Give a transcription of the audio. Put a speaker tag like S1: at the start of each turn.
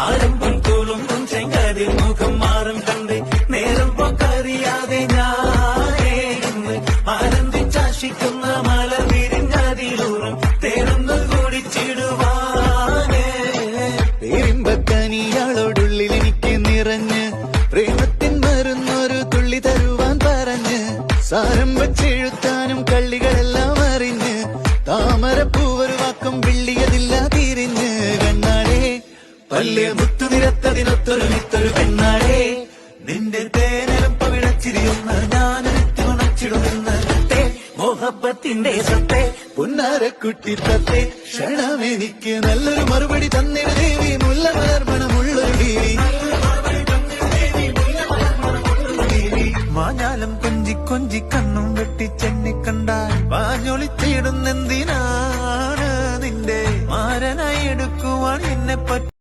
S1: ആരംഭം തോളും ചെങ്കതിൽ മുഖം മാറും കണ്ട് നേരം പൊക്കറിയാതെ ഞാനേ ഇന്ന് ആനന്ദിച്ചാശിക്കുന്ന മല വിരിഞ്ഞതിലൂറും തേരൊന്നു കൂടിച്ചിടുവാനേ.
S2: പേരിമ്പക്കനിയാളോടുള്ളിൽ എനിക്ക് നിറഞ്ഞ് പ്രേമത്തിൻ മരുന്നൊരു തുള്ളി തരുവാൻ പറഞ്ഞ് സാരം വച്ചെഴുത്താനും കള്ളികളെല്ലാം അറിഞ്ഞ് താമരപ്പൂവൊരു വാക്കം വിള്ളിയതില്ല തിരിഞ്ഞ് കണ്ണാടേ പല്ല് മുത്തുനിരത്തതിനൊത്തൊരു മിത്തൊരു പെണ്ണാടേ നിന്റെ തേനലും പവിഴച്ചിരിയൊന്ന് ഞാനെത്തി ഉണച്ചിടുമെന്ന് മോഹബത്തിന്റെ സത്തെ പുന്നാരക്കുട്ടി തത്തെ ക്ഷണമെനിക്ക് നല്ലൊരു മറുപടി തന്നിട ദേവി മുല്ലമലർമണമുള്ളൊരു ദേവി മാഞ്ഞാലം കൊഞ്ചി കൊഞ്ചി കണ്ണും വെട്ടി ചെന്നി കണ്ടാൽ വാഞ്ഞൊളിച്ചിടുന്നെന്തിനാണ് നിന്റെ മാരനായി എടുക്കുവാൻ എന്നെ പറ്റി